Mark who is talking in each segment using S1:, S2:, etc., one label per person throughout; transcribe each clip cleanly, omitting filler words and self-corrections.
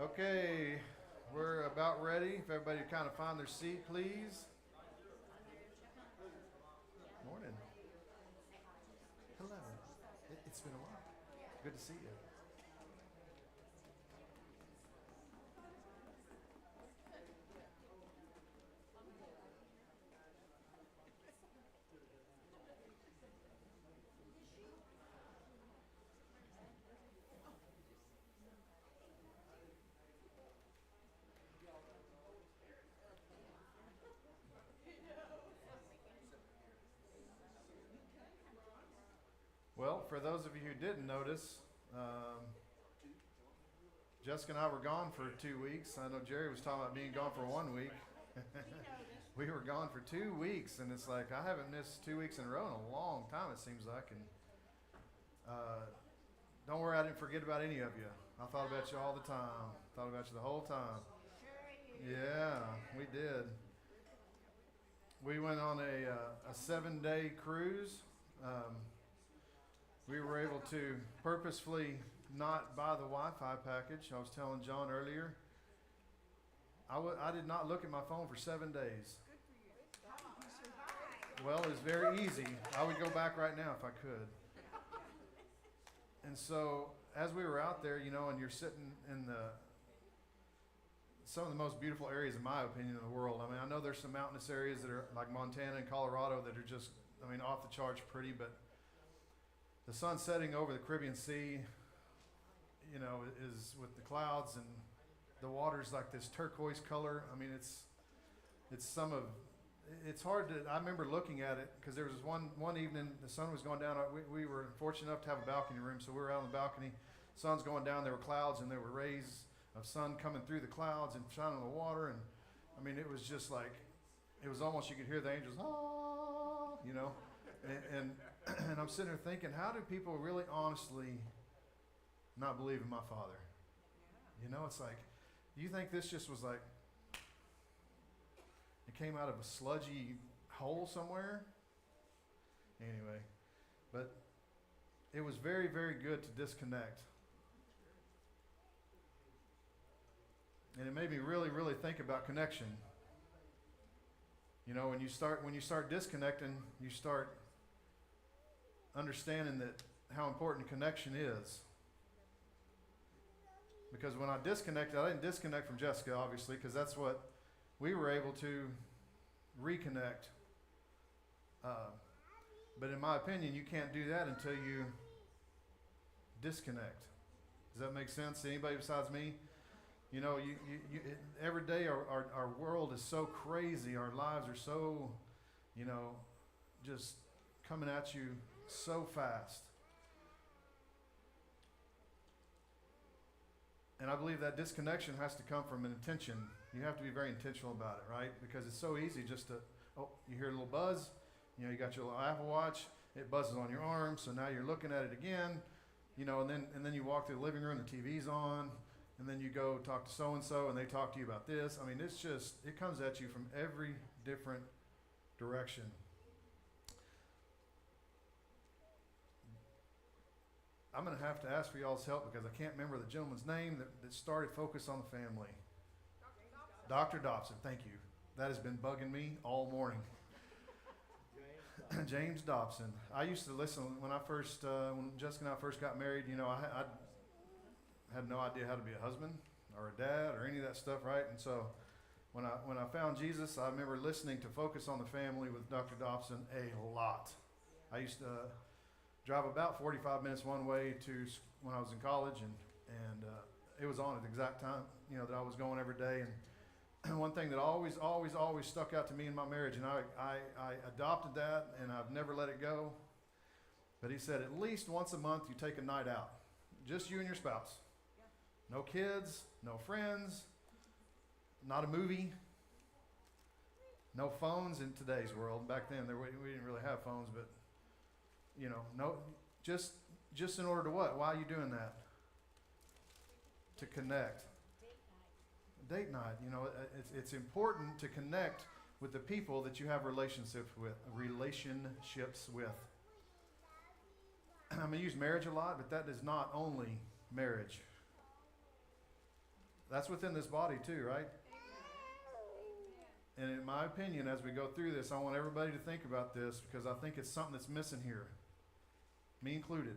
S1: Okay, we're about ready. If everybody kind of find their seat, please. Morning. Hello. It's been a while. Good to see you. Well, for those of you who didn't notice, Jessica and I were gone for 2 weeks. I know Jerry was talking about being gone for 1 week. We were gone for 2 weeks, and it's like I haven't missed 2 weeks in a row in a long time, it seems like. And don't worry, I didn't forget about any of you. I thought about you all the time. Thought about you the whole time. Yeah, we did. We went on a 7-day cruise. We were able to purposefully not buy the Wi-Fi package. I was telling John earlier, I did not look at my phone for 7 days. Well, it's very easy. I would go back right now if I could. And so as we were out there, and you're sitting in some of the most beautiful areas, in my opinion, in the world. I mean, I know there's some mountainous areas that are like Montana and Colorado that are just, off the charts pretty, but the sun setting over the Caribbean Sea, is with the clouds, and the water's like this turquoise color. I mean, it's hard to, I remember looking at it because there was one evening the sun was going down. We were fortunate enough to have a balcony room, so we were out on the balcony. Sun's going down, there were clouds, and there were rays of sun coming through the clouds and shining on the water. And it was just like, it was almost, you could hear the angels, and and I'm sitting there thinking, how do people really honestly not believe in my Father? It's like, do you think this just was like, it came out of a sludgy hole somewhere? Anyway, but it was very, very good to disconnect. And it made me really, really think about connection. When you start disconnecting, you start understanding that how important connection is. Because when I disconnected, I didn't disconnect from Jessica, obviously, because that's what we were able to reconnect. But in my opinion, you can't do that until you disconnect. Does that make sense to anybody besides me? Every day our world is so crazy. Our lives are so, just coming at you so fast. And I believe that disconnection has to come from an intention. You have to be very intentional about it, right? Because it's so easy just to, you hear a little buzz, you got your little Apple Watch, it buzzes on your arm, so now you're looking at it again, and then you walk to the living room, the TV's on, and then you go talk to so-and-so, and they talk to you about this. It's just, it comes at you from every different direction. I'm going to have to ask for y'all's help because I can't remember the gentleman's name that started Focus on the Family. Dr. Dobson, thank you. That has been bugging me all morning. James Dobson. I used to listen when when Jessica and I first got married. I had no idea how to be a husband or a dad or any of that stuff, right? And so when I found Jesus, I remember listening to Focus on the Family with Dr. Dobson a lot. I used to drive about 45 minutes one way to when I was in college, and it was on at the exact time, that I was going every day. And one thing that always stuck out to me in my marriage, and I adopted that, and I've never let it go. But he said, at least once a month you take a night out, just you and your spouse. No kids, no friends, not a movie, no phones in today's world. Back then we didn't really have phones, but no, just in order to what? Why are you doing that? To connect. Date night. It's important to connect with the people that you have relationships with. I'm going to use marriage a lot, but that is not only marriage. That's within this body too, right? And in my opinion, as we go through this, I want everybody to think about this because I think it's something that's missing here, me included.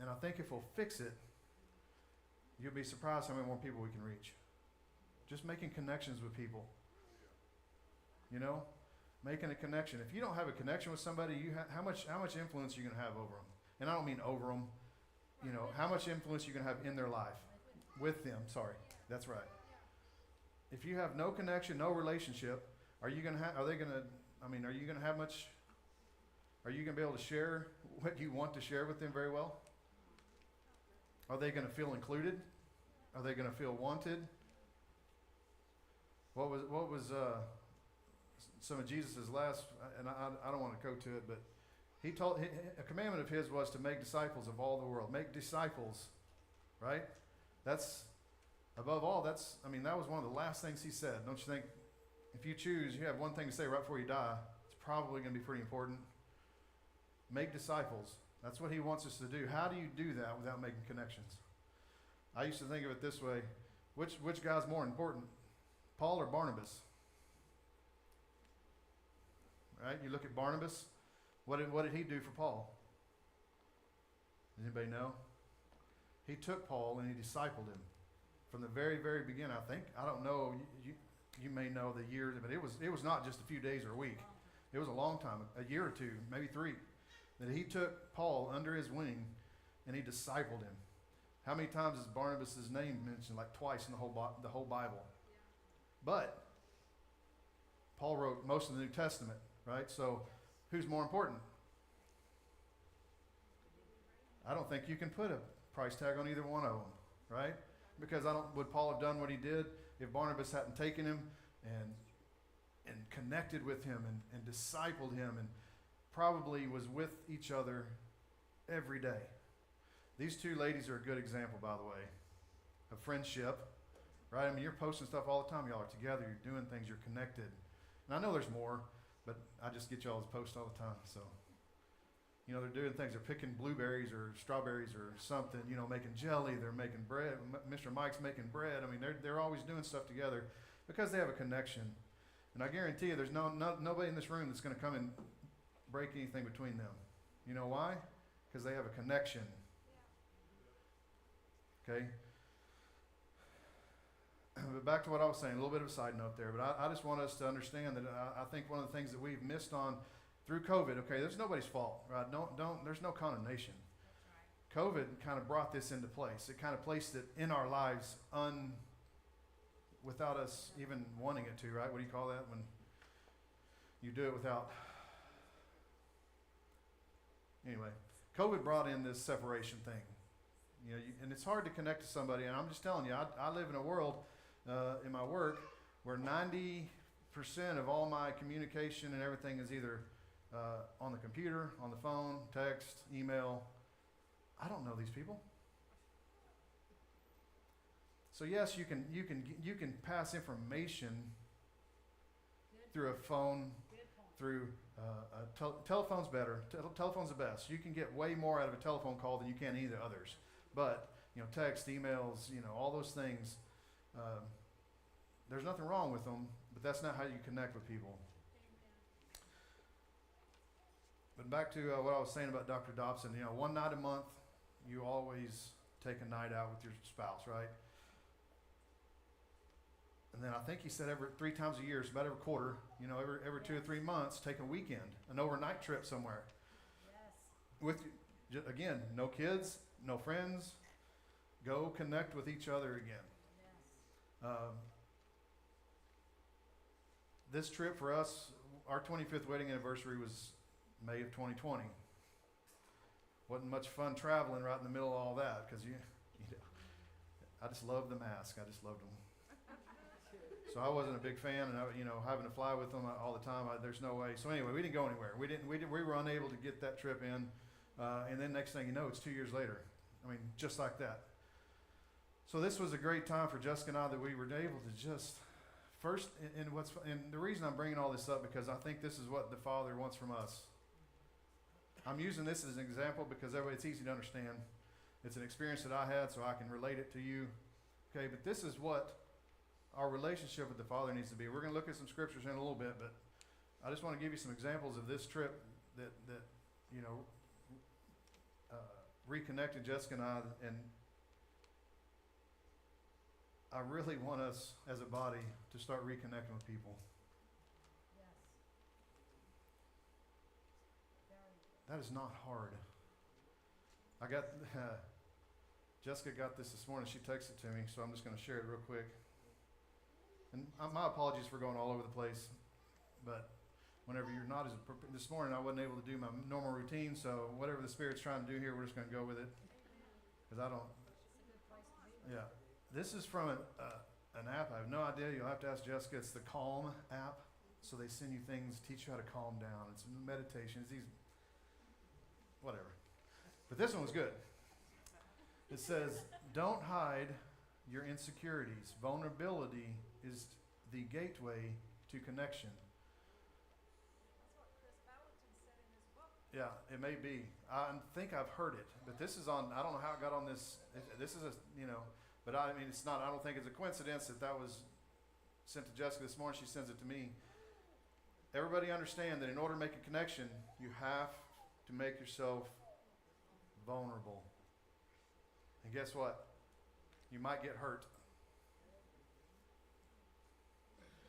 S1: And I think if we'll fix it, you'll be surprised how many more people we can reach. Just making connections with people. You know, making a connection. If you don't have a connection with somebody, how much influence are you going to have over them? And I don't mean over them. You know, how much influence you're going to have in their life, with them. Sorry, that's right. If you have no connection, no relationship, are you going to have? Are you going to have much? Are you going to be able to share what you want to share with them very well? Are they going to feel included? Are they going to feel wanted? What was some of Jesus's last? And I don't want to go to it, but he told a commandment of his was to make disciples of all the world. Make disciples, right? That's above all. That was one of the last things he said. Don't you think? If you choose, you have one thing to say right before you die. It's probably going to be pretty important. Make disciples. That's what he wants us to do. How do you do that without making connections? I used to think of it this way. Which guy's more important, Paul or Barnabas? Right? You look at Barnabas. What did he do for Paul? Does anybody know? He took Paul and he discipled him from the very, very beginning. I don't know. You may know the year, but it was not just a few days or a week. It was a long time, a year or two, maybe 3. That he took Paul under his wing and he discipled him. How many times is Barnabas' name mentioned? Like twice in the whole Bible. But Paul wrote most of the New Testament, right? So who's more important? I don't think you can put a price tag on either one of them, right? Because would Paul have done what he did if Barnabas hadn't taken him and connected with him and discipled him and probably was with each other every day. These two ladies are a good example, by the way, of friendship, right? I mean, you're posting stuff all the time. Y'all are together. You're doing things. You're connected. And I know there's more, but I just get y'all's posts all the time. So, you know, they're doing things. They're picking blueberries or strawberries or something, you know, making jelly. They're making bread. Mr. Mike's making bread. I mean, they're always doing stuff together because they have a connection. And I guarantee you there's nobody in this room that's going to come and break anything between them. You know why? Because they have a connection. Okay? But back to what I was saying, a little bit of a side note there, but I just want us to understand that I think one of the things that we've missed on through COVID, okay, there's nobody's fault, right? There's no condemnation. COVID kind of brought this into place. It kind of placed it in our lives without us even wanting it to, right? What do you call that when you do it without? Anyway, COVID brought in this separation thing. You know, and it's hard to connect to somebody, and I'm just telling you, I live in a world in my work where 90% of all my communication and everything is either on the computer, on the phone, text, email. I don't know these people. So yes, you can pass information through a phone, through telephone's better. Telephone's the best. You can get way more out of a telephone call than you can any of the others. But you know, text, emails, you know, all those things. There's nothing wrong with them, but that's not how you connect with people. But back to what I was saying about Dr. Dobson. You know, one night a month, you always take a night out with your spouse, right? And then I think he said every 3 times a year, it's about every quarter, you know, every 2 or 3 months, take a weekend, an overnight trip somewhere. Yes. With, again, no kids, no friends. Go connect with each other again. Yes. This trip for us, our 25th wedding anniversary was May of 2020. Wasn't much fun traveling right in the middle of all that because you know, I just loved the mask. I just loved them. So I wasn't a big fan, and having to fly with them all the time, there's no way. So anyway, we didn't go anywhere. We were unable to get that trip in, and then next thing you know, it's 2 years later. I mean, just like that. So this was a great time for Jessica and I that we were able to just first, and the reason I'm bringing all this up because I think this is what the Father wants from us. I'm using this as an example because it's easy to understand. It's an experience that I had, so I can relate it to you. Okay, but this is what our relationship with the Father needs to be. We're going to look at some scriptures in a little bit, but I just want to give you some examples of this trip that you know, reconnected Jessica and I, and I really want us as a body to start reconnecting with people. That is not hard. I got, Jessica got this morning. She texted it to me, so I'm just going to share it real quick. And my apologies for going all over the place, but whenever you're not as, this morning I wasn't able to do my normal routine, so whatever the Spirit's trying to do here, we're just going to go with it. Because I don't, yeah. This is from an app. I have no idea. You'll have to ask Jessica. It's the Calm app. So they send you things, teach you how to calm down. It's meditation. It's these, whatever. But this one was good. It says, don't hide your insecurities. Vulnerability is the gateway to connection. Yeah, it may be. I think I've heard it, but this is on, I don't know how it got on this. This is a, you know, but I mean, it's not, I don't think it's a coincidence that was sent to Jessica this morning. She sends it to me. Everybody understand that in order to make a connection, you have to make yourself vulnerable. And guess what? You might get hurt.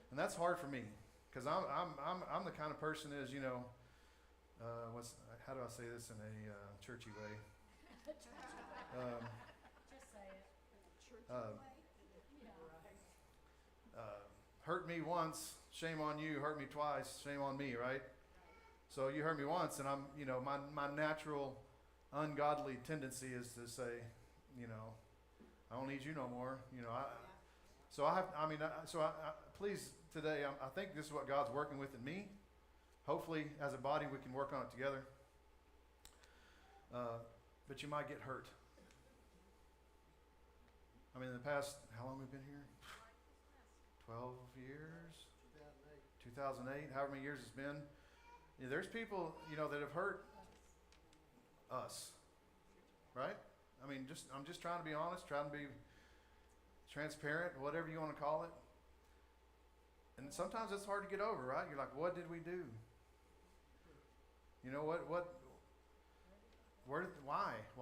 S1: And that's hard for me, because I'm the kind of person is, you know, how do I say this in a churchy way?
S2: Just say it.
S1: Hurt me once, shame on you. Hurt me twice, shame on me, right? So you hurt me once, and I'm, you know, my natural ungodly tendency is to say, you know, I don't need you no more. You know, please today, I think this is what God's working with in me. Hopefully, as a body, we can work on it together. But you might get hurt. I mean, in the past, how long have we been here? 12 years? 2008, however many years it's been. Yeah, there's people, you know, that have hurt us, right? I mean, I'm just trying to be honest, trying to be transparent, whatever you want to call it. And sometimes it's hard to get over, right? You're like, what did we do? You know, why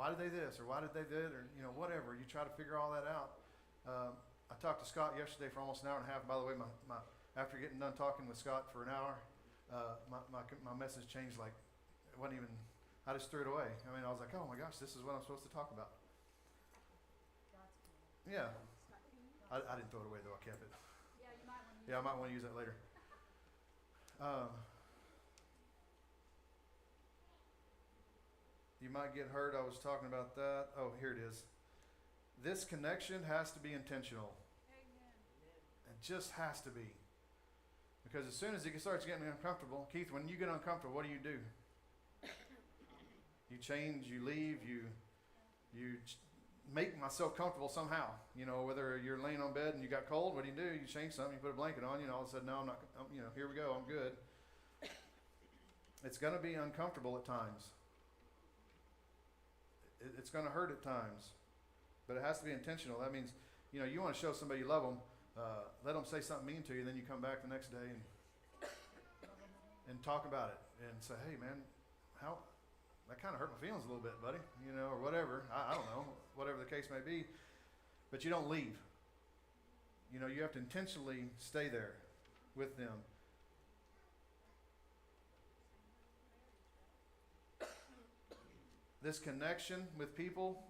S1: did they this, or why did they that, or, you know, whatever. You try to figure all that out. I talked to Scott yesterday for almost an hour and a half. By the way, after getting done talking with Scott for an hour, my message changed. Like, it wasn't even, I just threw it away. I mean, I was like, oh my gosh, this is what I'm supposed to talk about. Yeah. I didn't throw it away though, I kept it. Yeah, I might want to use that later. You might get hurt. I was talking about that. Oh, here it is. This connection has to be intentional. Amen. It just has to be. Because as soon as it starts getting uncomfortable, Keith, when you get uncomfortable, what do? You change, you leave, you make myself comfortable somehow. You know, whether you're laying on bed and you got cold, what do? You change something, you put a blanket on, you know, all of a sudden, no, I'm not, you know, here we go, I'm good. It's going to be uncomfortable at times. It's going to hurt at times, but it has to be intentional. That means, you know, you want to show somebody you love them, let them say something mean to you, then you come back the next day and talk about it and say, hey man, that kind of hurt my feelings a little bit, buddy, you know, or whatever. I don't know, whatever the case may be, but you don't leave. You know, you have to intentionally stay there with them. This connection with people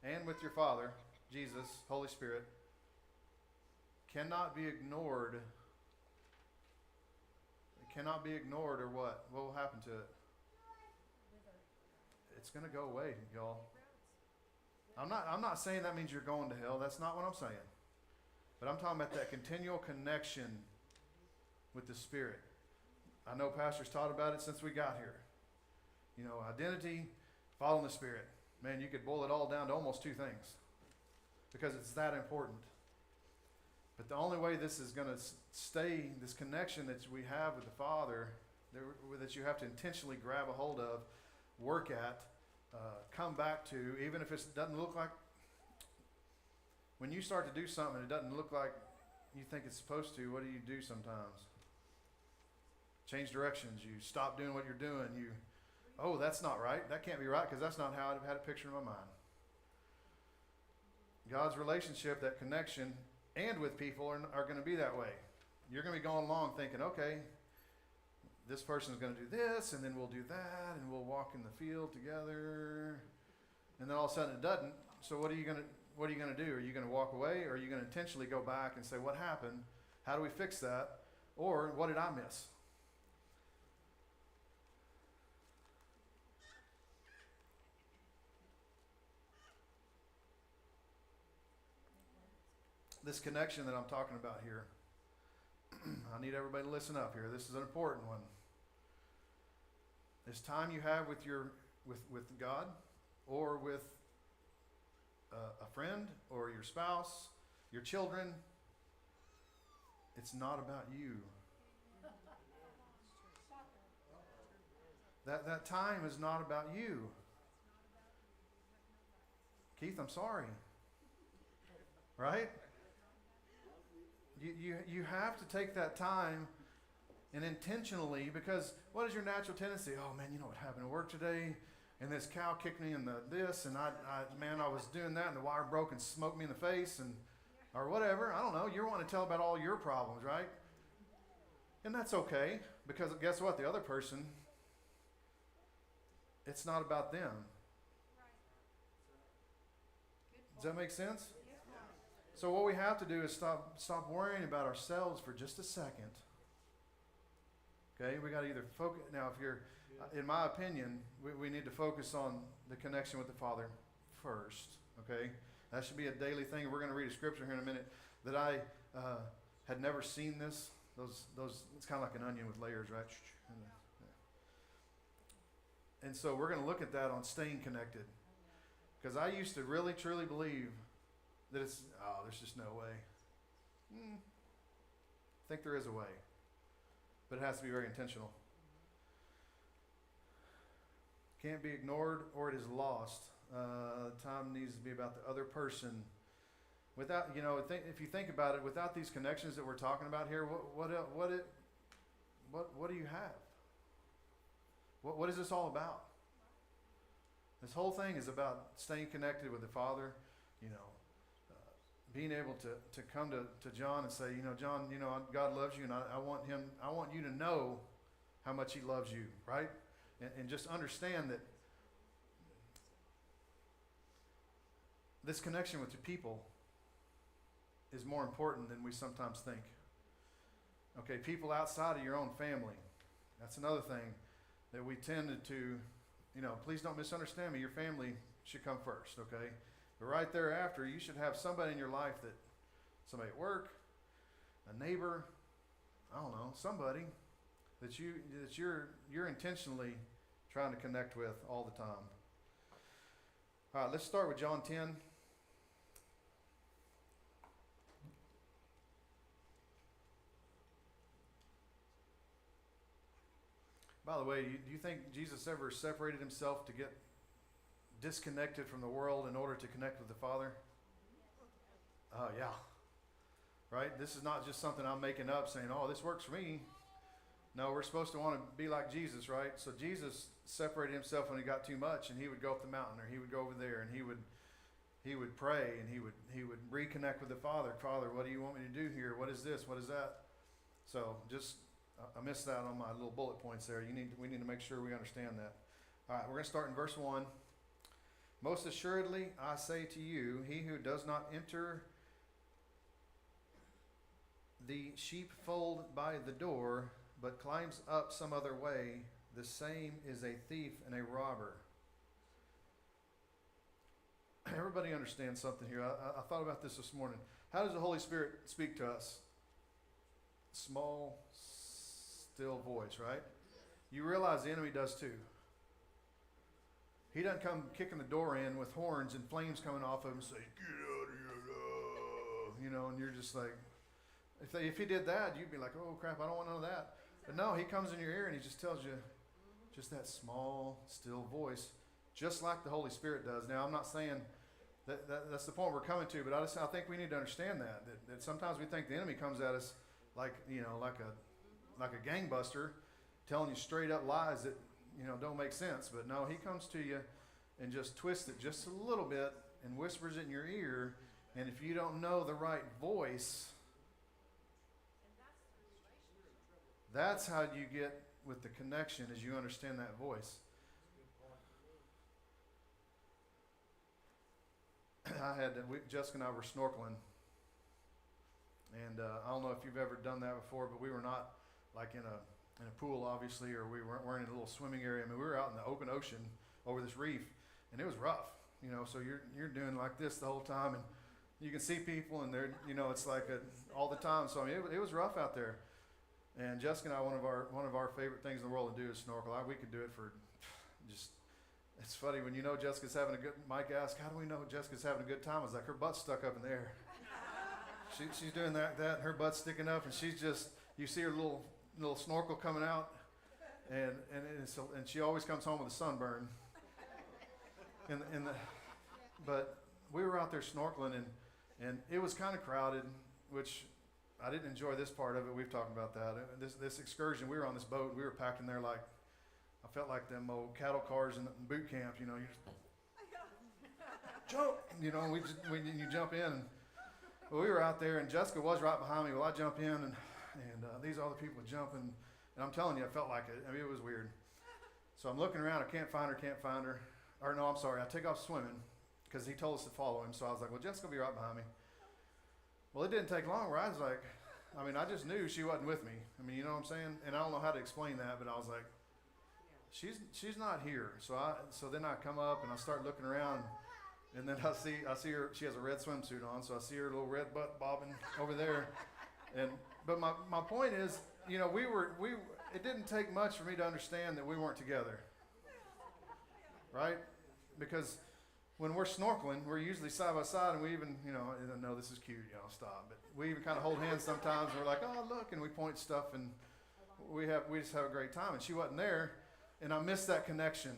S1: and with your Father, Jesus, Holy Spirit, cannot be ignored. It cannot be ignored, or what? What will happen to it? It's going to go away, y'all. I'm not saying that means you're going to hell. That's not what I'm saying. But I'm talking about that continual connection with the Spirit. I know pastors taught about it since we got here. You know, identity, following the Spirit. Man, you could boil it all down to almost two things, because it's that important. But the only way this is going to stay, this connection that we have with the Father, that you have to intentionally grab a hold of, work at, come back to, even if it doesn't look like, when you start to do something and it doesn't look like you think it's supposed to, what do you do sometimes? Change directions. You stop doing what you're doing. Oh, that's not right. That can't be right because that's not how I've had it pictured in my mind. God's relationship, that connection, and with people are going to be that way. You're going to be going along thinking, okay, this person's going to do this, and then we'll do that, and we'll walk in the field together, and then all of a sudden it doesn't. So what are you going to do? Are you going to walk away, or are you going to intentionally go back and say, what happened? How do we fix that? Or what did I miss? This connection that I'm talking about here, I need everybody to listen up here. This is an important one. This time you have with God, or with a friend, or your spouse, your children, it's not about you. That time is not about you. Keith, I'm sorry. Right? You have to take that time and intentionally, because what is your natural tendency? Oh man, you know what happened at work today? And this cow kicked me in this, and I was doing that, and the wire broke and smoked me in the face, or whatever. I don't know. You want to tell about all your problems, right? And that's okay, because guess what? The other person, it's not about them. Does that make sense? So what we have to do is stop worrying about ourselves for just a second. Okay, we got to either focus. Now, if you're, in my opinion, we need to focus on the connection with the Father first. Okay, that should be a daily thing. We're going to read a scripture here in a minute that I had never seen this. Those it's kind of like an onion with layers, right? And so we're going to look at that on staying connected, because I used to really truly believe that there's just no way. I think there is a way, but it has to be very intentional. Can't be ignored, or it is lost. Time needs to be about the other person. Without, if you think about it, without these connections that we're talking about here, what do you have? What is this all about? This whole thing is about staying connected with the Father. Being able to come to John and say, John, God loves you, and I want you to know how much He loves you, right? And just understand that this connection with the people is more important than we sometimes think. Okay, people outside of your own family. That's another thing that we tended to, please don't misunderstand me. Your family should come first, okay? But right thereafter, you should have somebody in your life somebody at work, a neighbor, I don't know, somebody that you're intentionally trying to connect with all the time. All right, let's start with John 10. By the way, do you think Jesus ever separated Himself to get disconnected from the world in order to connect with the Father? Yeah. Right? This is not just something I'm making up saying, oh, this works for me. No, we're supposed to want to be like Jesus, right? So Jesus separated Himself when He got too much, and He would go up the mountain, or He would go over there, and He would pray, and He would reconnect with the Father. Father, what do you want me to do here? What is this? What is that? So I missed that on my little bullet points there. We need to make sure we understand that. All right, we're going to start in verse 1. Most assuredly, I say to you, he who does not enter the sheepfold by the door, but climbs up some other way, the same is a thief and a robber. Everybody understands something here. I thought about this morning. How does the Holy Spirit speak to us? Small, still voice, right? You realize the enemy does too. He doesn't come kicking the door in with horns and flames coming off of him and say, get out of here, and you're just like, if he did that, you'd be like, oh crap, I don't want none of that. But no, he comes in your ear and he just tells you, just that small, still voice. just like the Holy Spirit does. Now, I'm not saying that's the point we're coming to, but I think we need to understand that sometimes we think the enemy comes at us like a gangbuster, telling you straight up lies that don't make sense. But no, he comes to you and just twists it just a little bit and whispers it in your ear. And if you don't know the right voice, that's how you get with the connection, as you understand that voice. Jessica and I were snorkeling, and I don't know if you've ever done that before, but we were not like in a pool, obviously, or we weren't in a little swimming area. I mean, we were out in the open ocean over this reef, and it was rough, So you're doing like this the whole time, and you can see people, and they're, it's like all the time. So I mean, it was rough out there. And Jessica and I, one of our favorite things in the world to do is snorkel. We could do it for just. It's funny when Jessica's having a good. Mike asked, "How do we know Jessica's having a good time?" I was like, her butt's stuck up in the air. She's doing that, and her butt's sticking up, and she's just. You see her little snorkel coming out, and she always comes home with a sunburn. But we were out there snorkeling, and it was kind of crowded, which I didn't enjoy this part of it. We've talked about that. This excursion, we were on this boat. We were packed in there like, I felt like them old cattle cars in boot camp. You just jump. You jump in. And we were out there, and Jessica was right behind me. Well, I jump in, and these other people jumping, and I'm telling you, I felt like it. I mean, it was weird. So I'm looking around. I can't find her. Or no, I'm sorry. I take off swimming because he told us to follow him. So I was like, well, Jessica will be right behind me. Well, it didn't take long where I was like, I just knew she wasn't with me. I mean, you know what I'm saying? And I don't know how to explain that, but I was like, she's not here. So then I come up and I start looking around, and then I see her. She has a red swimsuit on, so I see her little red butt bobbing over there. But my point is, it didn't take much for me to understand that we weren't together, right? Because when we're snorkeling, we're usually side by side, and we even, no, this is cute, stop. But we even kind of hold hands sometimes, and we're like, oh, look, and we point stuff, and we just have a great time. And she wasn't there, and I missed that connection,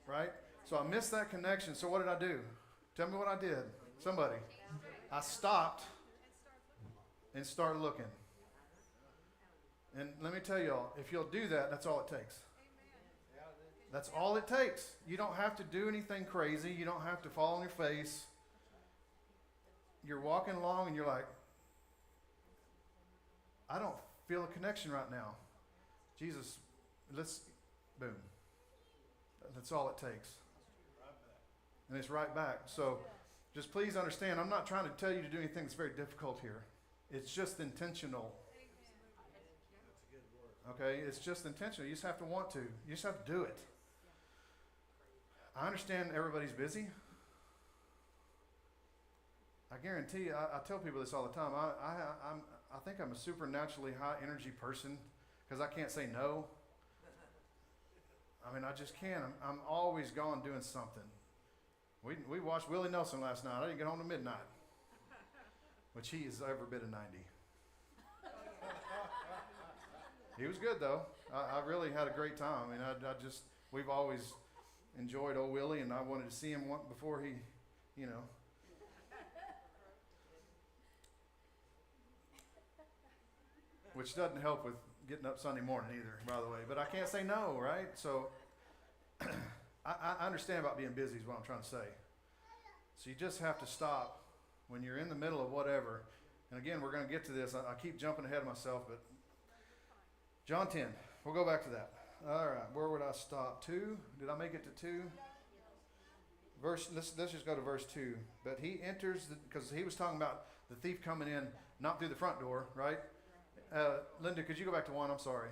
S1: right? So I missed that connection. So what did I do? Tell me what I did. Somebody. I stopped and started looking. And let me tell y'all, if you'll do that, that's all it takes. That's all it takes. You don't have to do anything crazy. You don't have to fall on your face. You're walking along and you're like, I don't feel a connection right now. Jesus, boom. That's all it takes. And it's right back. So just please understand, I'm not trying to tell you to do anything that's very difficult here. It's just intentional. Okay? It's just intentional. You just have to want to. You just have to do it. I understand everybody's busy. I guarantee you, I tell people this all the time. I think I'm a supernaturally high energy person because I can't say no. I mean, I just can't. I'm always gone doing something. We watched Willie Nelson last night. I didn't get home till midnight, which he is every bit of 90. He was good though. I really had a great time. I mean, we've always enjoyed old Willie, and I wanted to see him before he, which doesn't help with getting up Sunday morning either, by the way. But I can't say no, right? So I understand about being busy is what I'm trying to say. So you just have to stop when you're in the middle of whatever. And again, we're going to get to this. I keep jumping ahead of myself, but John 10. We'll go back to that. All right, where would I stop? 2? Did I make it to 2? Let's just go to verse 2. But he enters, because he was talking about the thief coming in, not through the front door, right? Linda, could you go back to 1? I'm sorry.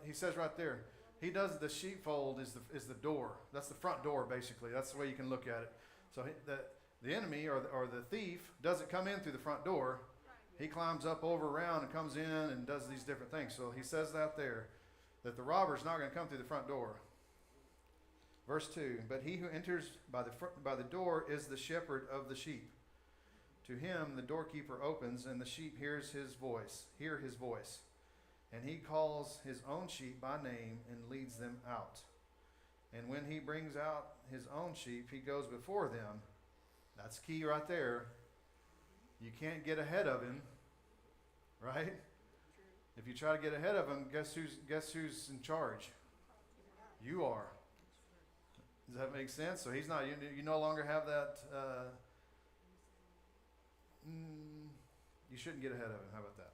S1: He says right there, he does the sheepfold is the door. That's the front door, basically. That's the way you can look at it. So the enemy or the thief doesn't come in through the front door. He climbs up over around and comes in and does these different things. So he says that there, that the robber's not going to come through the front door. Verse 2, but he who enters by the door is the shepherd of the sheep. To him the doorkeeper opens, and the sheep hear his voice. And he calls his own sheep by name and leads them out. And when he brings out his own sheep, he goes before them. That's key right there. You can't get ahead of him, right? If you try to get ahead of him, guess who's in charge? You are. Does that make sense? So he's not. You no longer have that. You shouldn't get ahead of him. How about that?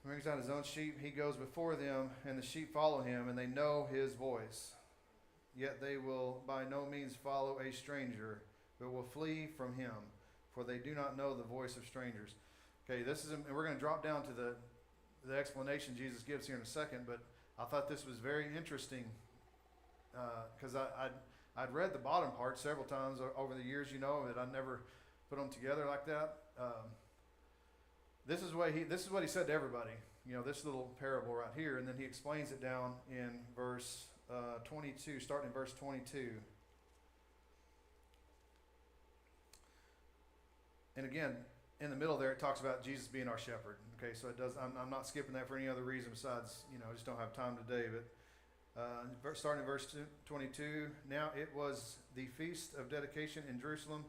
S1: He brings out his own sheep. He goes before them, and the sheep follow him, and they know his voice. Yet they will by no means follow a stranger, but will flee from him, for they do not know the voice of strangers. Okay, and we're going to drop down to the explanation Jesus gives here in a second, but I thought this was very interesting because I'd read the bottom part several times over the years, that I never put them together like that. This is what he said to everybody, this little parable right here, and then he explains it down in verse 22, starting in verse 22. And again, in the middle there, it talks about Jesus being our shepherd. Okay, so it does. I'm not skipping that for any other reason besides, I just don't have time today. But starting in verse 22, now it was the feast of dedication in Jerusalem,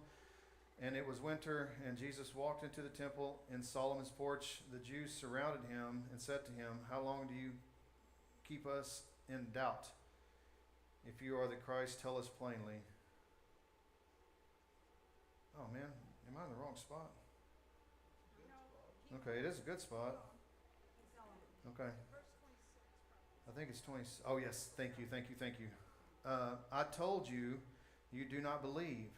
S1: and it was winter, and Jesus walked into the temple in Solomon's porch. The Jews surrounded him and said to him, "How long do you keep us in doubt? If you are the Christ, tell us plainly." Oh man, am I in the wrong spot? Okay, it is a good spot. Okay. I think it's 20. Oh yes, thank you. I told you, you do not believe.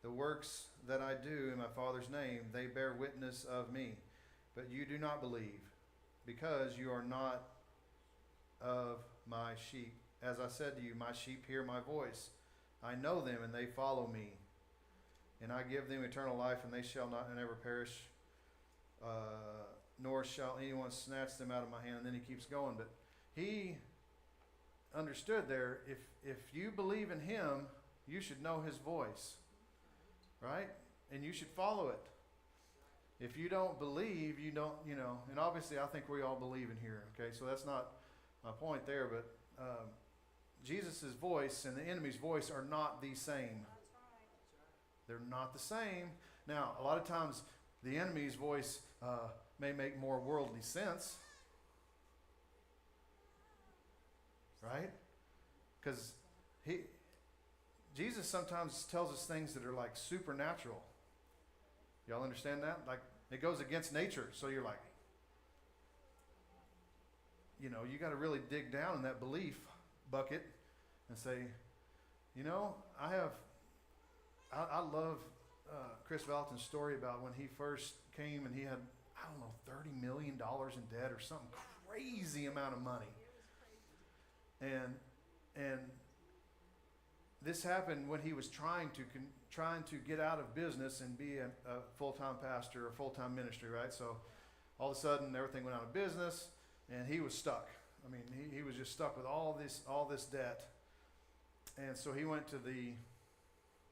S1: The works that I do in my Father's name, they bear witness of me. But you do not believe, because you are not of my sheep. As I said to you, my sheep hear my voice. I know them, and they follow me. And I give them eternal life, and they shall not and ever perish, nor shall anyone snatch them out of my hand. And then he keeps going. But he understood there, if you believe in him, you should know his voice, right? And you should follow it. If you don't believe, you don't, and obviously I think we all believe in here, okay? So that's not my point there, but Jesus' voice and the enemy's voice are not the same. They're not the same. Now, a lot of times the enemy's voice may make more worldly sense, right? Because Jesus sometimes tells us things that are like supernatural. Y'all understand that? Like, it goes against nature. So you're like, you got to really dig down in that belief bucket and say, I love Chris Valentin's story about when he first came and he had, $30 million in debt or something crazy amount of money. And this happened when he was trying to get out of business and be a full-time pastor or full-time ministry, right? So all of a sudden everything went out of business and he was stuck. I mean, he was just stuck with all this debt. And so he went to the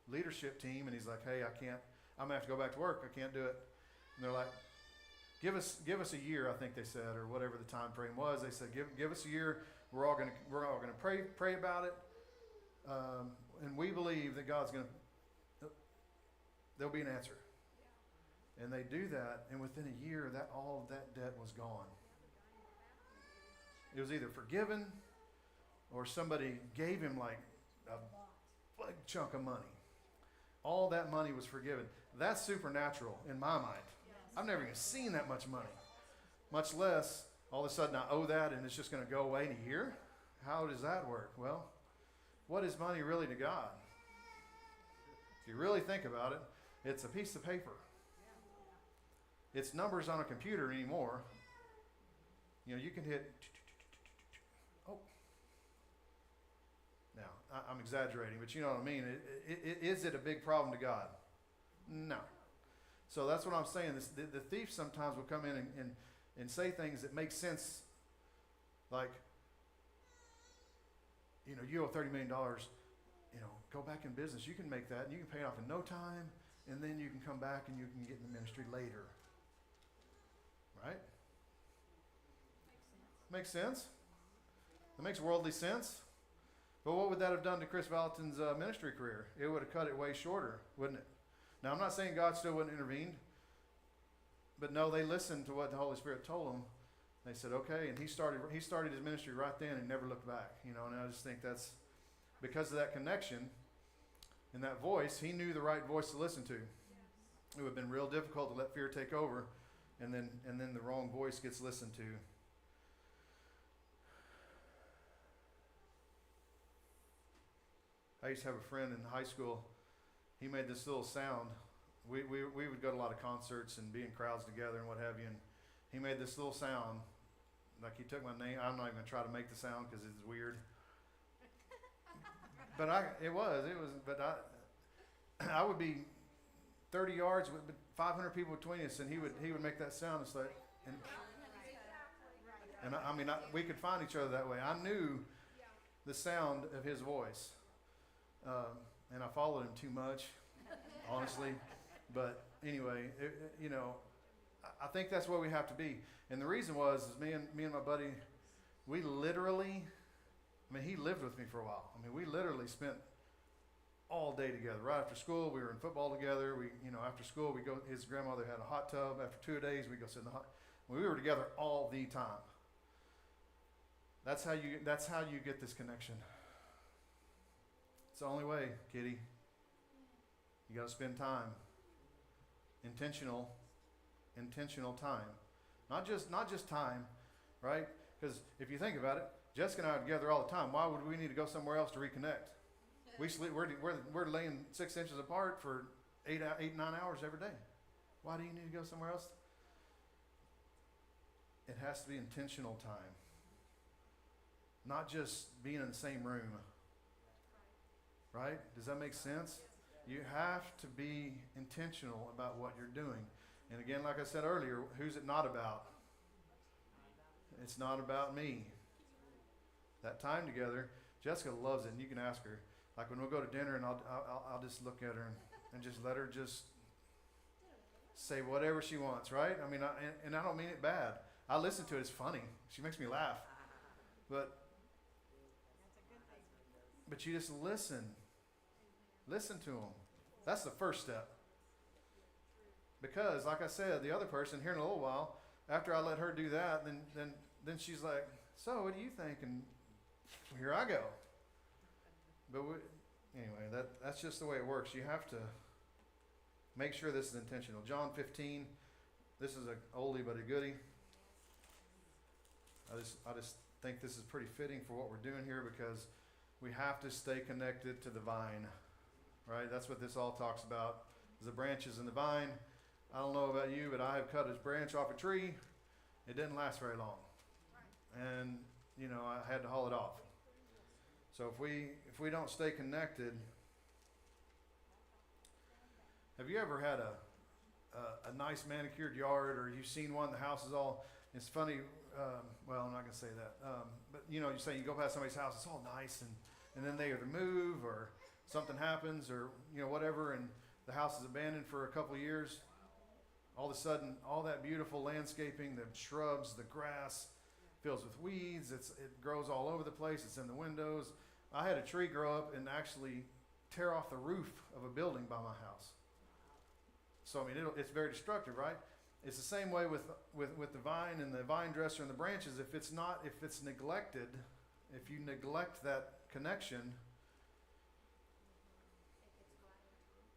S1: leadership team and he's like, "Hey, I'm gonna have to go back to work. I can't do it." And they're like, give us a year, I think they said, or whatever the time frame was. They said, give us a year. We're all gonna pray about it. And we believe that there'll be an answer. And they do that, and within a year, all of that debt was gone. It was either forgiven, or somebody gave him like a big chunk of money. All that money was forgiven. That's supernatural in my mind. I've never even seen that much money, much less all of a sudden I owe that and it's just going to go away in a year. How does that work? Well, what is money really to God? If you really think about it, it's a piece of paper. It's numbers on a computer anymore. You can hit, oh. Now, I'm exaggerating, but you know what I mean. Is it a big problem to God? No. So that's what I'm saying. The thief sometimes will come in and say things that make sense, like, you owe $30 million, go back in business. You can make that, and you can pay it off in no time, and then you can come back and you can get in the ministry later. Right?
S2: Makes sense.
S1: Makes sense? That makes worldly sense. But what would that have done to Chris Valentin's ministry career? It would have cut it way shorter, wouldn't it? Now, I'm not saying God still wouldn't intervene, but no, they listened to what the Holy Spirit told them. They said, okay, and he started his ministry right then and never looked back. You know, and I just think that's because of that connection and that voice. He knew the right voice to listen to. It would have been real difficult to let fear take over, and then the wrong voice gets listened to. I used to have a friend in high school. He made this little sound. We would go to a lot of concerts and be in crowds together and what have you. And he made this little sound, like he took my name. I'm not even gonna try to make the sound because it's weird. But I would be 30 yards with 500 people between us, and he would make that sound. It's like, we could find each other that way. I knew the sound of his voice. And I followed him too much, honestly. But anyway, I think that's where we have to be. And the reason is me and my buddy, we literally, he lived with me for a while. We literally spent all day together. Right after school, we were in football together. After school, we go. His grandmother had a hot tub. After 2 days, we go sit in the hot. We were together all the time. That's how you get this connection. It's the only way, Kitty. You got to spend time. Intentional time. Not just time, right? Because if you think about it, Jessica and I are together all the time. Why would we need to go somewhere else to reconnect? We sleep. We're laying 6 inches apart for 8, 9 hours every day. Why do you need to go somewhere else? It has to be intentional time. Not just being in the same room. Right? Does that make sense? You have to be intentional about what you're doing. And again, like I said earlier, who's it not about? It's not about me. That time together, Jessica loves it, and you can ask her. Like when we'll go to dinner, and I'll just look at her and just let her just say whatever she wants, right? I don't mean it bad. I listen to it. It's funny. She makes me laugh. But you just listen. Listen to them. That's the first step. Because, like I said, the other person here in a little while, after I let her do that, then she's like, "So, what do you think?" And here I go. But anyway, that's just the way it works. You have to make sure this is intentional. John 15. This is an oldie but a goodie. I just think this is pretty fitting for what we're doing here because we have to stay connected to the vine. Right? That's what this all talks about, is the branches in the vine. I don't know about you, but I have cut a branch off a tree. It didn't last very long. And, I had to haul it off. So if we don't stay connected, have you ever had a nice manicured yard, or you've seen one, the house is all, it's funny, well, I'm not going to say that. But, you say you go past somebody's house, it's all nice, and then they either move or something happens or whatever, and the house is abandoned for a couple of years. All of a sudden, all that beautiful landscaping, the shrubs, the grass fills with weeds. It grows all over the place. It's in the windows. I had a tree grow up and actually tear off the roof of a building by my house. So it's very destructive, right? It's the same way with the vine and the vine dresser and the branches. If it's neglected, if you neglect that connection,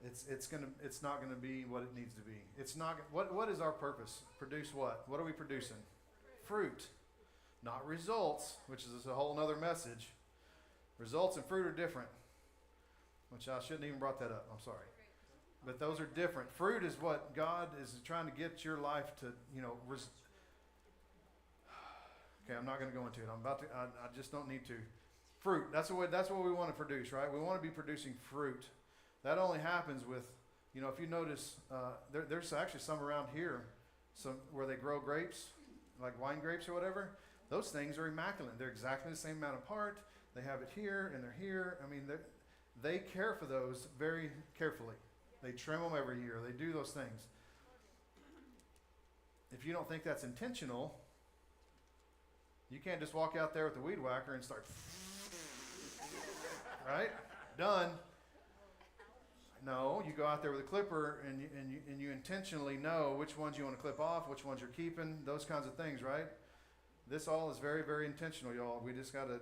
S1: it's not gonna be what it needs to be. It's not. What is our purpose? Produce what? What are we producing? Fruit, not results, which is a whole nother message. Results and fruit are different, which I shouldn't even brought that up. I'm sorry, but those are different. Fruit is what God is trying to get your life to. Okay, I'm not going to go into it. I just don't need to. Fruit. That's what we want to produce, right? We want to be producing fruit. That only happens with, if you notice, there's actually some around here, where they grow grapes, like wine grapes or whatever. Those things are immaculate. They're exactly the same amount apart. They have it here and they're here. They care for those very carefully. They trim them every year. They do those things. If you don't think that's intentional, You can't just walk out there with the weed whacker and start, right? Done. No, you go out there with a clipper and you intentionally know which ones you want to clip off, which ones you're keeping, those kinds of things, right? This all is very, very intentional, y'all. We just got to.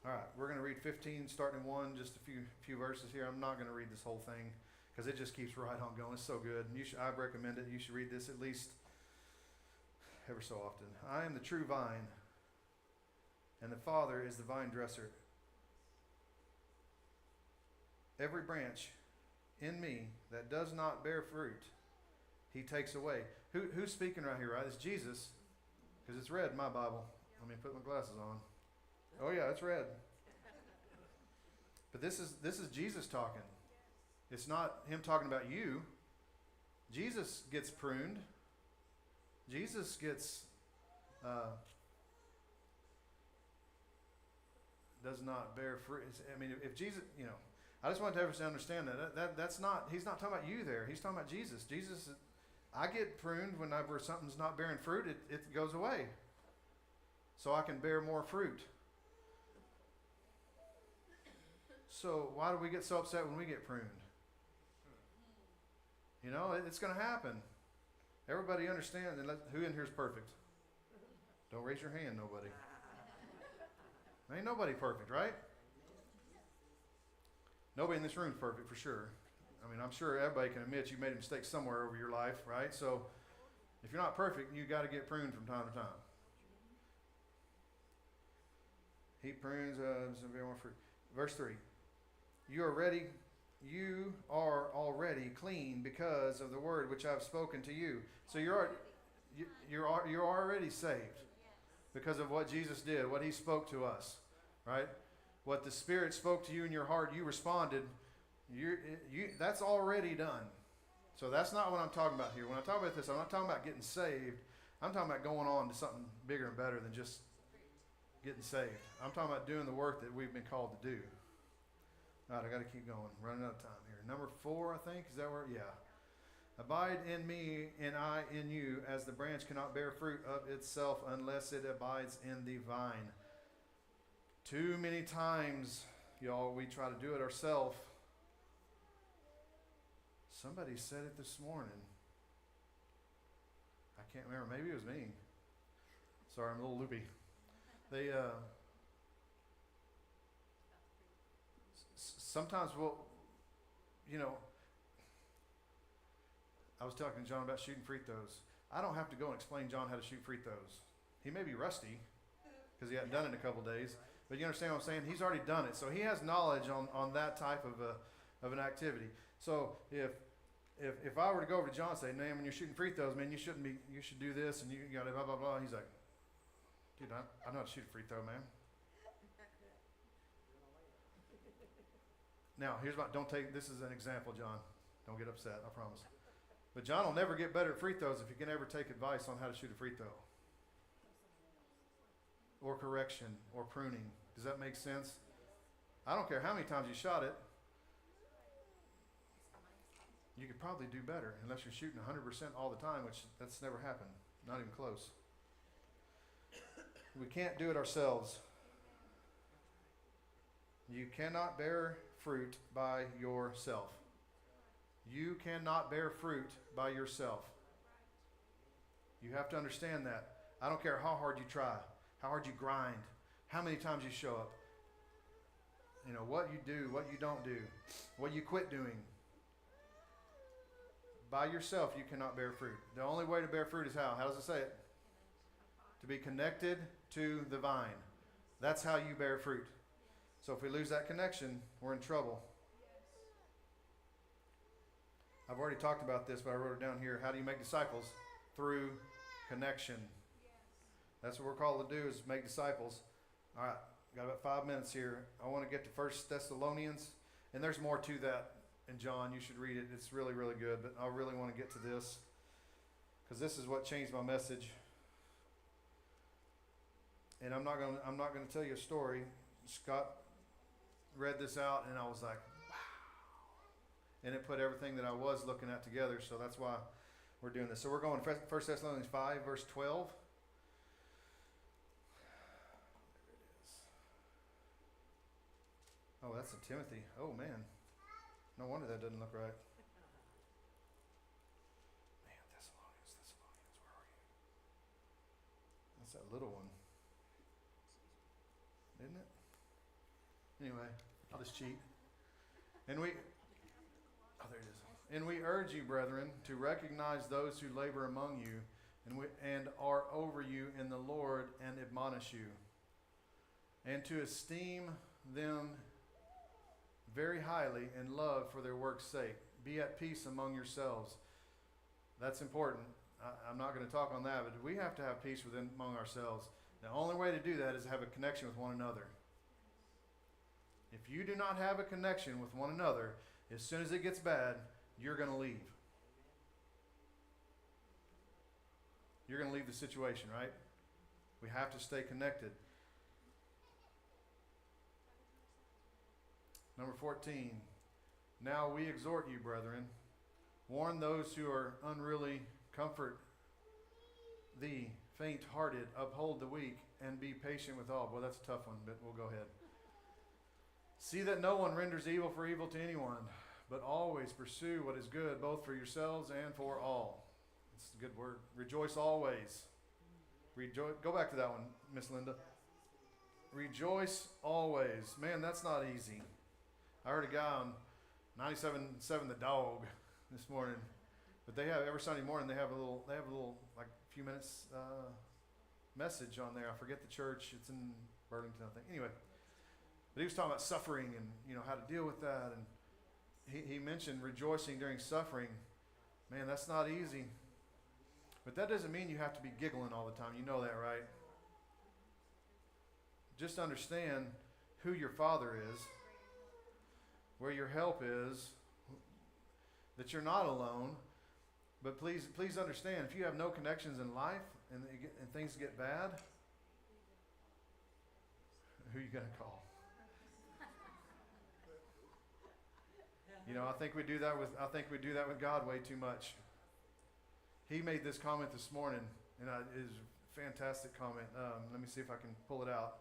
S1: All right, we're going to read 15, starting in 1, just a few verses here. I'm not going to read this whole thing because it just keeps right on going. It's so good. And I recommend it. You should read this at least ever so often. I am the true vine, and the Father is the vine dresser. Every branch in me that does not bear fruit, he takes away. Who's speaking right here, right? It's Jesus, because it's red in my Bible. Let me put my glasses on. Oh yeah, it's red. But this is Jesus talking. It's not him talking about you. Jesus gets pruned. Jesus gets does not bear fruit. I mean, if Jesus, I just want everyone to understand that's not. He's not talking about you there. He's talking about Jesus. Jesus, I get pruned whenever something's not bearing fruit. It goes away, so I can bear more fruit. So why do we get so upset when we get pruned? It's going to happen. Everybody understands. And who in here is perfect? Don't raise your hand, nobody. Ain't nobody perfect, right? Nobody in this room is perfect for sure. I mean, I'm sure everybody can admit you made a mistake somewhere over your life, right? So if you're not perfect, you got to get pruned from time to time. He prunes some very more fruit. Verse 3. You are already clean because of the word which I've spoken to you. So you're already saved because of what Jesus did, what he spoke to us, right? What the Spirit spoke to you in your heart, you responded. That's already done. So that's not what I'm talking about here. When I talk about this, I'm not talking about getting saved. I'm talking about going on to something bigger and better than just getting saved. I'm talking about doing the work that we've been called to do. All right, I got to keep going. Running out of time here. Number 4, I think. Is that where? Yeah. Abide in me and I in you, as the branch cannot bear fruit of itself unless it abides in the vine. Too many times, y'all, we try to do it ourselves. Somebody said it this morning. I can't remember. Maybe it was me. Sorry, I'm a little loopy. Sometimes I was talking to John about shooting free throws. I don't have to go and explain John how to shoot free throws. He may be rusty because he hadn't done it in a couple days, but you understand what I'm saying? He's already done it, so he has knowledge on that type of an activity. So if I were to go over to John and say, "Man, when you're shooting free throws, man, you should do this and you got to blah blah blah," he's like, "Dude, I know how to shoot a free throw, man." Now, this is an example, John. Don't get upset, I promise. But John will never get better at free throws if he can ever take advice on how to shoot a free throw. Or correction, or pruning. Does that make sense? I don't care how many times you shot it. You could probably do better unless you're shooting 100% all the time, which that's never happened. Not even close. We can't do it ourselves. You cannot bear fruit by yourself. You cannot bear fruit by yourself. You have to understand that. I don't care how hard you try, how hard you grind, how many times you show up. What you do, what you don't do, what you quit doing. By yourself, you cannot bear fruit. The only way to bear fruit is how? How does it say it? To be connected to the vine. That's how you bear fruit. So if we lose that connection, we're in trouble. I've already talked about this, but I wrote it down here. How do you make disciples? Through connection. That's what we're called to do, is make disciples. All right, got about 5 minutes here. I want to get to 1 Thessalonians, and there's more to that in John. You should read it. It's really, really good, but I really want to get to this because this is what changed my message. And I'm not going to tell you a story. Scott read this out, and I was like, wow. and it put everything that I was looking at together. So that's why we're doing this. So we're going 1 Thessalonians 5, verse 12. Oh, that's in Timothy. Oh, man. No wonder that doesn't look right. Man, Thessalonians, where are you? That's that little one. Isn't it? Anyway, I'll just cheat. Oh, there it is. And we urge you, brethren, to recognize those who labor among you and are over you in the Lord and admonish you, and to esteem them very highly in love for their work's sake. Be at peace among yourselves. That's important. I'm not going to talk on that, but we have to have peace among ourselves. The only way to do that is to have a connection with one another. If you do not have a connection with one another, as soon as it gets bad, you're going to leave. You're going to leave the situation, right? We have to stay connected. Number 14. Now we exhort you, brethren, warn those who are unruly, comfort the faint-hearted, uphold the weak, and be patient with all. Well, that's a tough one, but we'll go ahead. See that no one renders evil for evil to anyone, but always pursue what is good, both for yourselves and for all. It's a good word. Rejoice always. Go back to that one, Miss Linda. Rejoice always. Man, that's not easy. I heard a guy on 97.7 The Dog this morning, but they have every Sunday morning they have a little like few minutes message on there. I forget the church. It's in Burlington, I think. Anyway, but he was talking about suffering and how to deal with that, and he mentioned rejoicing during suffering. Man, that's not easy. But that doesn't mean you have to be giggling all the time. You know that, right? Just understand who your Father is, where your help is, that you're not alone. But please understand, if you have no connections in life and things get bad, who are you going to call? I think we do that with God way too much. He made this comment this morning, and it is a fantastic comment. Let me see if I can pull it out.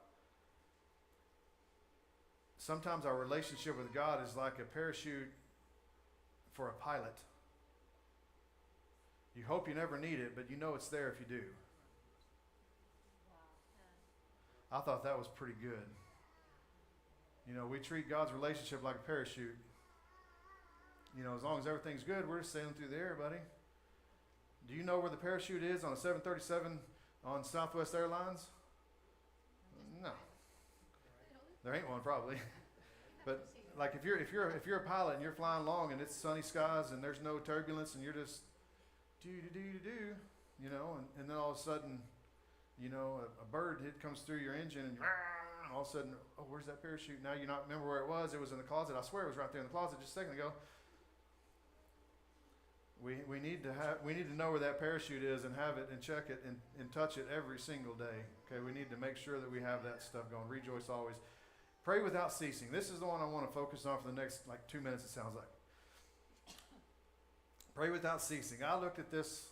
S1: Sometimes our relationship with God is like a parachute for a pilot. You hope you never need it, but you know it's there if you do. I thought that was pretty good. We treat God's relationship like a parachute. As long as everything's good, we're just sailing through the air, buddy. Do you know where the parachute is on a 737 on Southwest Airlines? No. There ain't one probably. But like if you're a pilot and you're flying along and it's sunny skies and there's no turbulence and you're just and then all of a sudden, a bird comes through your engine and all of a sudden, oh, where's that parachute? Now you not remember where it was. It was in the closet. I swear it was right there in the closet just a second ago. We need to know where that parachute is and have it and check it and touch it every single day. Okay, we need to make sure that we have that stuff going. Rejoice always. Pray without ceasing. This is the one I want to focus on for the next 2 minutes, it sounds like. Pray without ceasing. I looked at this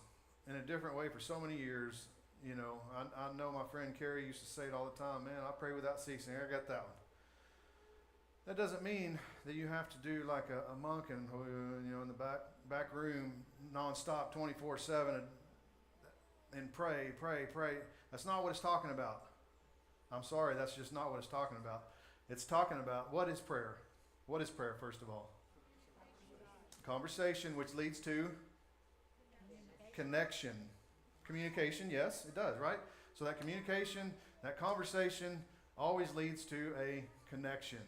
S1: in a different way for so many years. I know my friend Carrie used to say it all the time. Man, I pray without ceasing. I got that one. That doesn't mean that you have to do like a monk and in the back room nonstop 24/7 and pray. That's not what it's talking about. I'm sorry, that's just not what it's talking about. It's talking about what is prayer. What is prayer, first of all? Conversation, which leads to connection. Communication, yes, it does, right? So that communication, that conversation always leads to a connection.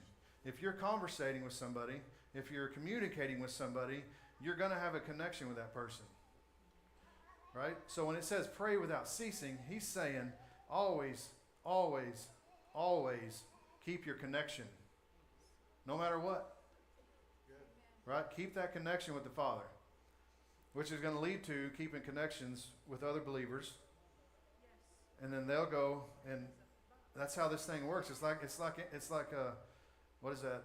S1: If you're conversating with somebody, if you're communicating with somebody, you're going to have a connection with that person. Right? So when it says pray without ceasing, he's saying always keep your connection. No matter what. Right? Keep that connection with the Father. Which is going to lead to keeping connections with other believers. And then they'll go, and that's how this thing works. It's like what is that?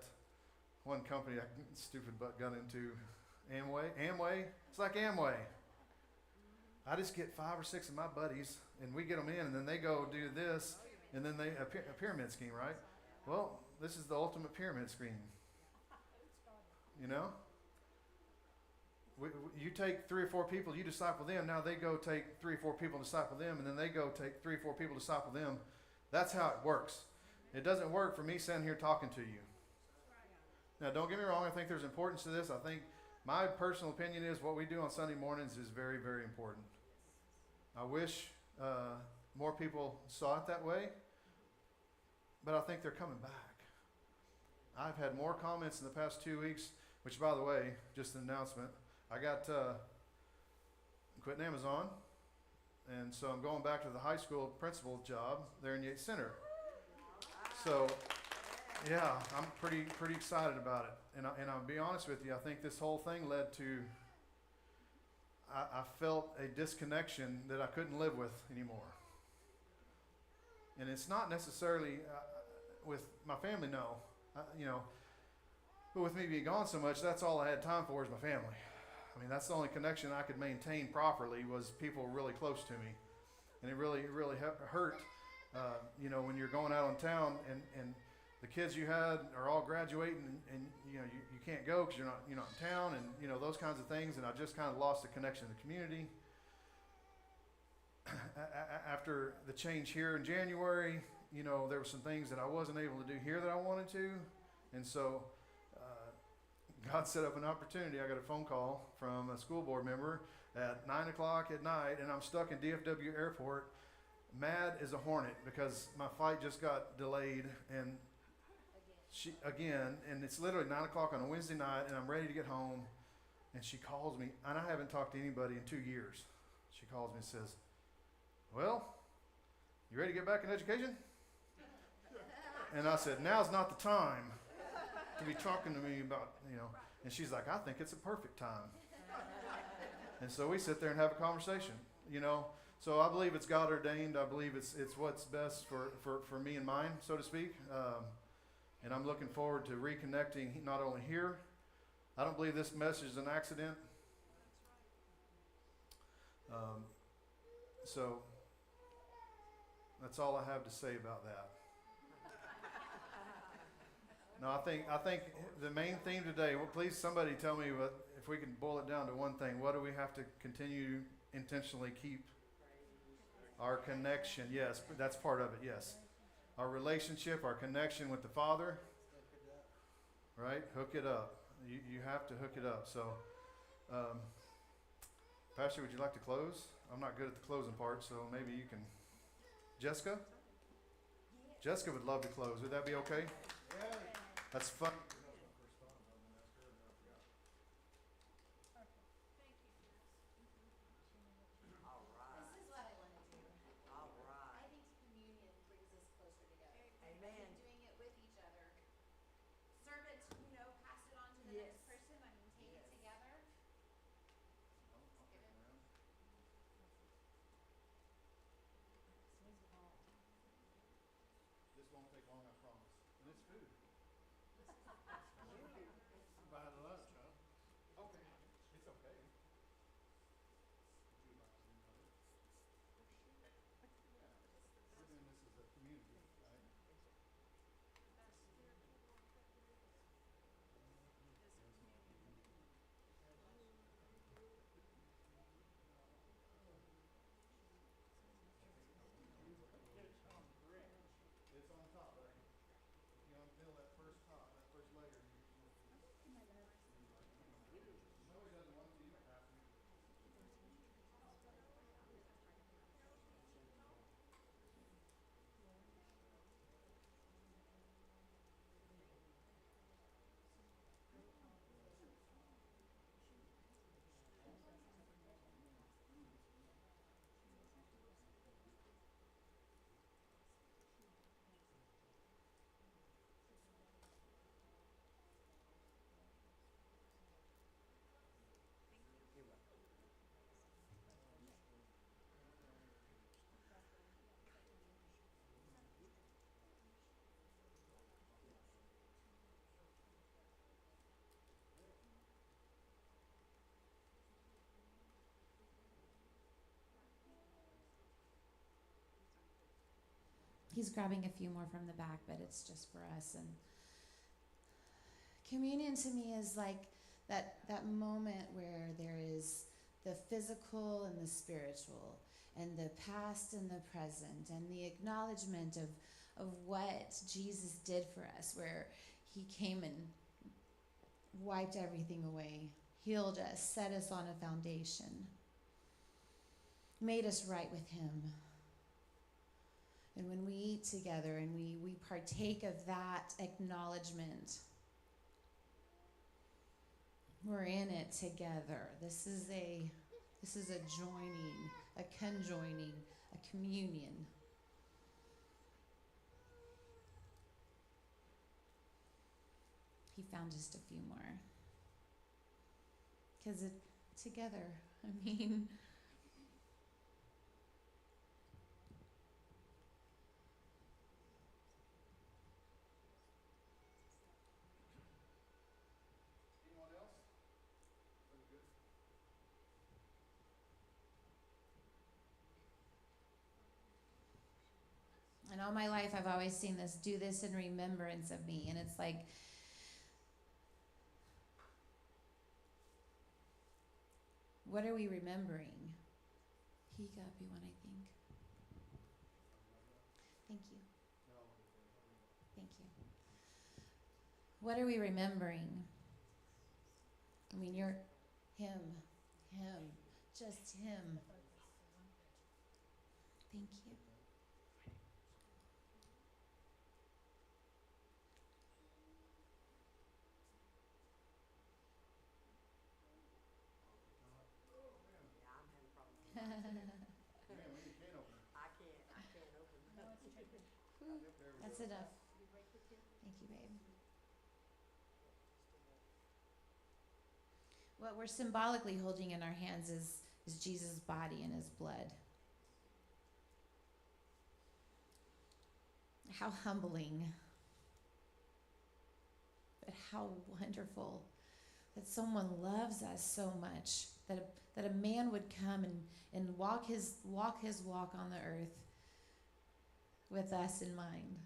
S1: one company I stupid butt got into, Amway. It's like Amway. I just get 5 or 6 of my buddies, and we get them in, and then they go do this, and then a pyramid scheme, right? Well, this is the ultimate pyramid scheme. You know? You take 3 or 4 people, you disciple them. Now they go take 3 or 4 people, disciple them, and then they go take 3 or 4 people, disciple them. That's how it works. It doesn't work for me sitting here talking to you. Now, don't get me wrong. I think there's importance to this. I think my personal opinion is what we do on Sunday mornings is very, very important. I wish more people saw it that way, but I think they're coming back. I've had more comments in the past 2 weeks, which, by the way, just an announcement. I got quitting Amazon, and so I'm going back to the high school principal job there in Yates Center. So, yeah, I'm pretty excited about it. And I'll be honest with you, I think this whole thing led to, I felt a disconnection that I couldn't live with anymore. And it's not necessarily with my family, no. But with me being gone so much, that's all I had time for is my family. I mean, that's the only connection I could maintain properly was people really close to me. And it really hurt, when you're going out on town and the kids you had are all graduating and you can't go because you're not in town and, those kinds of things. And I just kind of lost the connection to the community. After the change here in January, there were some things that I wasn't able to do here that I wanted to. And so God set up an opportunity. I got a phone call from a school board member at 9 o'clock at night, and I'm stuck in DFW airport, mad as a hornet because my flight just got delayed and and it's literally 9 o'clock on a Wednesday night, and I'm ready to get home, and she calls me, and I haven't talked to anybody in 2 years. She calls me and says, "Well, you ready to get back in education?" And I said, "Now's not the time to be talking to me about, And she's like, "I think it's a perfect time." And so we sit there and have a conversation, So I believe it's God ordained. I believe it's what's best for me and mine, so to speak. And I'm looking forward to reconnecting not only here. I don't believe this message is an accident. So that's all I have to say about that. No, I think the main theme today, well, please somebody tell me if we can boil it down to one thing. What do we have to continue intentionally keep? Our connection. Yes, that's part of it, yes. Our relationship, our connection with the Father, right? Hook it up. You have to hook it up. So, Pastor, would you like to close? I'm not good at the closing part, so maybe you can. Jessica? Jessica would love to close. Would that be okay? That's fun. This won't take long, I promise. And it's food.
S3: He's grabbing a few more from the back, but it's just for us. And communion to me is like that moment where there is the physical and the spiritual, and the past and the present, and the acknowledgement of what Jesus did for us, where he came and wiped everything away, healed us, set us on a foundation, made us right with him. And when we eat together and we partake of that acknowledgement, we're in it together. This is a joining, a conjoining, a communion. He found just a few more. Because it together, I mean,
S1: Anyone else? Very good.
S3: and all my life I've always seen this, do this in remembrance of me. And it's like, what are we remembering? He got me one, I think. Thank you. Thank you. What are we remembering? I mean, you're him, just him. Thank you.
S1: Man, we need a can opener.
S3: Whew,
S1: Yep, there we
S3: that's
S1: go.
S3: enough. Thank you, babe. What we're symbolically holding in our hands is Jesus' body and his blood. How humbling, but how wonderful that someone loves us so much, that a man would come and walk his walk on the earth with us in mind.